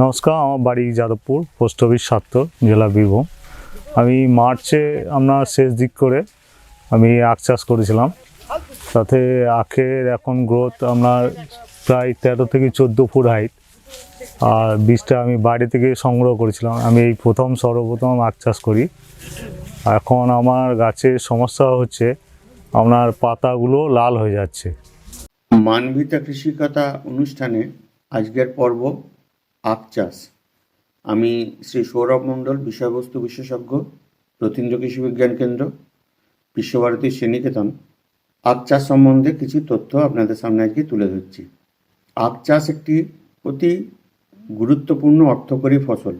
নমস্কার, আমার বাড়ি যাদবপুর, পোস্ট অফিস সাত্তর, জেলা বীরভূম। আমি মার্চে আপনার শেষ দিক করে আমি আখ চাষ করেছিলাম। তাতে আখের এখন গ্রোথ আপনার প্রায় 13 থেকে 14 ফুট হাইট। আর বীজটা আমি বাইরে থেকে সংগ্রহ করেছিলাম। আমি এই সর্বপ্রথম আখ চাষ করি। এখন আমার গাছের সমস্যা হচ্ছে আপনার পাতাগুলো লাল হয়ে যাচ্ছে। মানবিতা কৃষিকথা অনুষ্ঠানে আজকের পর্ব আখ চাষ। আমি শ্রী সৌরভ মণ্ডল, বিষয়বস্তু বিশেষজ্ঞ, রথীন্দ্র কৃষি বিজ্ঞান কেন্দ্র, বিশ্বভারতী শ্রীনিকেতন। আখ চাষ সম্বন্ধে কিছু তথ্য আপনাদের সামনে আজকে তুলে ধরছি। আখ চাষ একটি অতি গুরুত্বপূর্ণ অর্থকরী ফসল।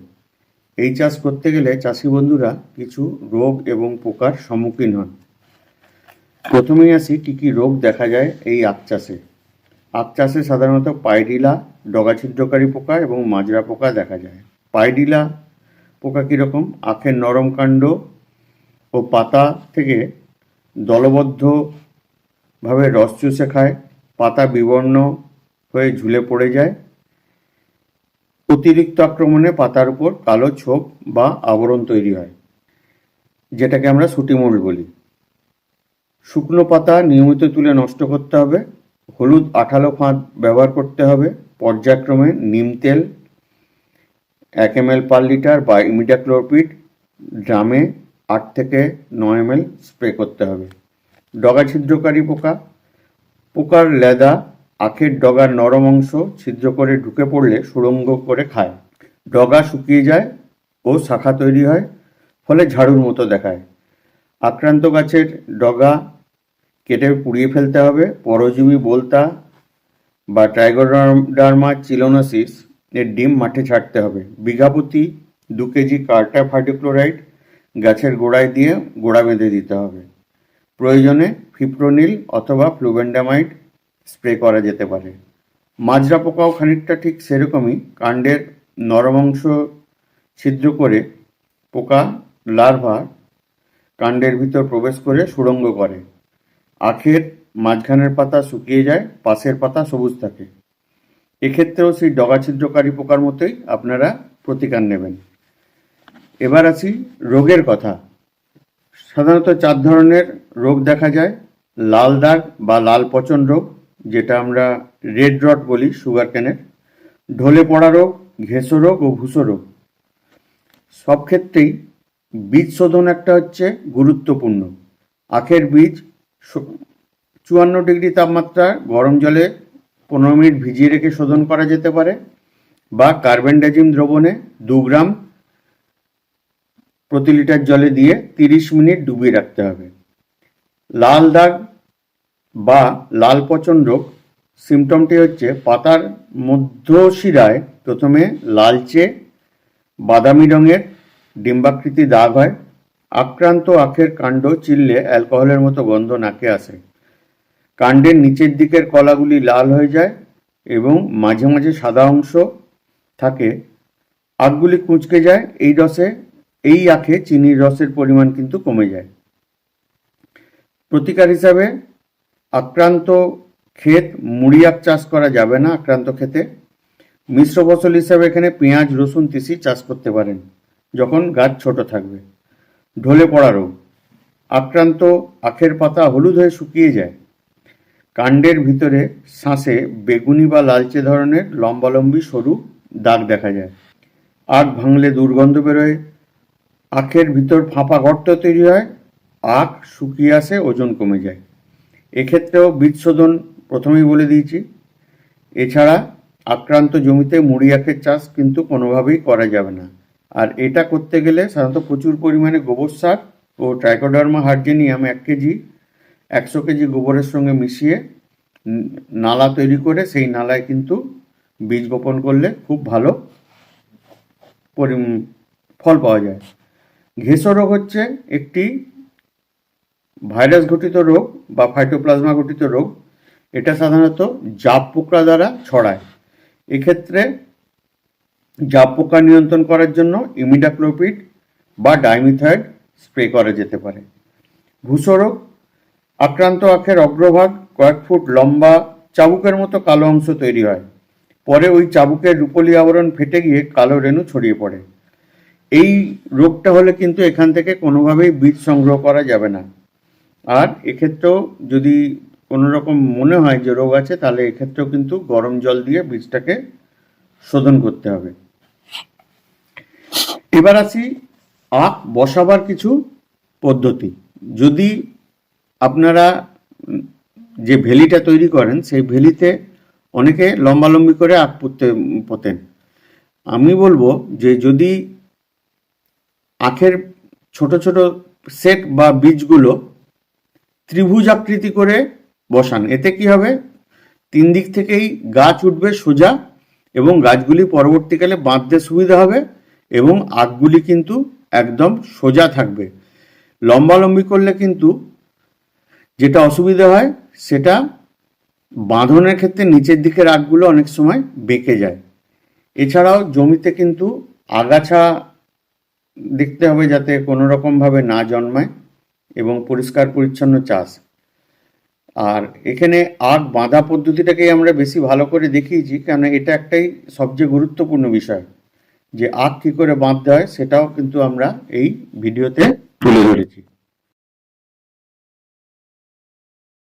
এই চাষ করতে গেলে চাষি বন্ধুরা কিছু রোগ এবং পোকার সম্মুখীন হন। প্রথমেই আসি কী কী রোগ দেখা যায় এই আখ চাষে। আখ চাষে সাধারণত পাইডিলা, ডগা ছিদ্রকারী পোকা এবং মাজরা পোকা দেখা যায়। পাইডিলা পোকা কীরকম? আখের নরম কাণ্ড ও পাতা থেকে দলবদ্ধভাবে রস চুষে খায়, পাতা বিবর্ণ হয়ে ঝুলে পড়ে যায়। অতিরিক্ত আক্রমণে পাতার উপর কালো ছোপ বা আবরণ তৈরি হয়, যেটাকে আমরা সুটিমূল বলি। শুকনো পাতা নিয়মিত তুলে নষ্ট করতে হবে। হলুদ আঠালো ফাঁদ ব্যবহার করতে হবে। পর্যায়ক্রমে নিম তেল 1 ml পার লিটার বা ইমিডাক্লোপিড ড্রামে 8 থেকে 9 ml স্প্রে করতে হবে। ডগা ছিদ্রকারী পোকা। পোকার লেদা আখের ডগার নরম অংশ ছিদ্র করে ঢুকে পড়লে সুড়ঙ্গ করে খায়। ডগা শুকিয়ে যায় ও শাখা তৈরি হয়, ফলে ঝাড়ুর মতো দেখায়। আক্রান্ত গাছের ডগা কেটে পুড়িয়ে ফেলতে হবে। পরজীবী বোলতা বা ট্রাইগোডার্মা চিলোনোসিস এর ডিম মাঠে ছাড়তে হবে। বিঘা প্রতি 2 কেজি কার্টাপ হাইড্রোক্লোরাইড গাছের গোড়ায় দিয়ে গোড়া বেঁধে দিতে হবে। প্রয়োজনে ফিপ্রোনিল অথবা ফ্লুবেন্ডামাইড স্প্রে করা যেতে পারে। মাজরা পোকাও খানিকটা ঠিক সেরকমই। কাণ্ডের নরম অংশ ছিদ্র করে পোকা লার্ভা কাণ্ডের ভিতর প্রবেশ করে সুড়ঙ্গ করে। আখের মাঝখানের পাতা শুকিয়ে যায়, পাশের পাতা সবুজ থাকে। এক্ষেত্রেও সেই ডগা ছিদ্রকারী পোকার মতোই আপনারা প্রতিকার নেবেন। এবার আসি রোগের কথা। সাধারণত 4 ধরনের রোগ দেখা যায়। লাল দাগ বা লাল পচন রোগ, যেটা আমরা রেড রট বলি সুগার ক্যানের, ঢলে পড়া রোগ, ঘেঁষো রোগ ও ভুসো রোগ। সব ক্ষেত্রেই বীজ শোধন একটা হচ্ছে গুরুত্বপূর্ণ। আখের বীজ 54 ডিগ্রি তাপমাত্রা গরম জলে 15 মিনিট ভিজিয়ে রেখে শোধন করা যেতে পারে, বা কার্বেন্ডাজিম দ্রবণে 2 গ্রাম প্রতি লিটার জলে দিয়ে 30 মিনিট ডুবিয়ে রাখতে হবে। লাল দাগ বা লাল পচন রোগ সিমটমটি হচ্ছে পাতার মধ্যশিরায় প্রথমে লালচে বাদামি রঙের ডিম্বাকৃতি দাগ হয়। আক্রান্ত আখের কাণ্ড চিরলে অ্যালকোহলের মতো গন্ধ নাকে আসে। কাণ্ডের নিচের দিকের কলাগুলি লাল হয়ে যায় এবং মাঝে মাঝে সাদা অংশ থাকে। আখগুলি কুঁচকে যায়। এই আখে চিনির রসের পরিমাণ কিন্তু কমে যায়। প্রতিকার হিসাবে আক্রান্ত ক্ষেত মুড়ি আখ চাষ করা যাবে না। আক্রান্ত ক্ষেতে মিশ্র ফসল হিসাবে এখানে পেঁয়াজ, রসুন, তিসি চাষ করতে পারেন যখন গাছ ছোট থাকবে। ঢলে পড়া রোগ। আক্রান্ত আখের পাতা হলুদ হয়ে শুকিয়ে যায়। কাণ্ডের ভিতরে শাঁসে বেগুনি বা লালচে ধরনের লম্বালম্বি সরু দাগ দেখা যায়। আখ ভাঙলে দুর্গন্ধ বেরোয়। আখের ভিতর ফাঁপা গর্ত তৈরি হয়। আখ শুকিয়ে আসে, ওজন কমে যায়। এক্ষেত্রেও বীজ শোধন প্রথমেই বলে দিয়েছি। এছাড়া আক্রান্ত জমিতে মুড়ি আখের চাষ কিন্তু কোনোভাবেই করা যাবে না। আর এটা করতে গেলে সাধারণত প্রচুর পরিমাণে গোবর সার ও ট্রাইকোডার্মা হার্জেনিয়াম 1 কেজি 100 কেজি গোবরের সঙ্গে মিশিয়ে নালা তৈরি করে সেই নালায় কিন্তু বীজ বপন করলে খুব ভালো ফল পাওয়া যায়। ঘেঁষো রোগ হচ্ছে একটি ভাইরাস ঘটিত রোগ বা ফাইটোপ্লাজমা ঘটিত রোগ। এটা সাধারণত জাপ পোকা দ্বারা ছড়ায়। এক্ষেত্রে জাপ পোকা নিয়ন্ত্রণ করার জন্য ইমিডাক্লোপিড বা ডাইমিথয়েড স্প্রে করা যেতে পারে। ভুসো রোগ। আক্রান্ত আখের অগ্রভাগ কয়েক ফুট লম্বা চাবুকের মতো কালো অংশ তৈরি হয়। পরে ওই চাবুকের রূপোলি আবরণ ফেটে গিয়ে কালো রেণু ছড়িয়ে পড়ে। এই রোগটা হলে কিন্তু এখান থেকে কোনোভাবেই বীজ সংগ্রহ করা যাবে না। আর এক্ষেত্রেও যদি কোনো রকম মনে হয় যে রোগ আছে, তাহলে এক্ষেত্রেও কিন্তু গরম জল দিয়ে বীজটাকে শোধন করতে হবে। এবার আসি আখ বসাবার কিছু পদ্ধতি। যদি আপনারা যে ভেলিটা তৈরি করেন, সেই ভেলিতে অনেকে লম্বালম্বি করে আখ পোতেন। আমি বলবো যে যদি আখের ছোট ছোট সেট বা বীজগুলো ত্রিভুজ আকৃতি করে বসান, এতে কি হবে, 3 দিক থেকেই গাছ উঠবে সোজা, এবং গাছগুলি পরবর্তীকালে বাঁধতে সুবিধা হবে, এবং আখগুলি কিন্তু একদম সোজা থাকবে। লম্বালম্বি করলে কিন্তু যেটা অসুবিধা হয়, সেটা বাঁধনের ক্ষেত্রে নিচের দিকের আখগুলো অনেক সময় বেঁকে যায়। এছাড়াও জমিতে কিন্তু আগাছা দেখতে হবে যাতে কোনো রকমভাবে না জন্মায়, এবং পরিষ্কার পরিচ্ছন্ন চাষ। আর এখানে আখ বাঁধা পদ্ধতিটাকেই আমরা বেশি ভালো করে দেখিয়েছি, কেন এটা একটাই সবচেয়ে গুরুত্বপূর্ণ বিষয়, যে আখ কী করে বাঁধতে হয় সেটাও কিন্তু আমরা এই ভিডিওতে তুলে ধরেছি।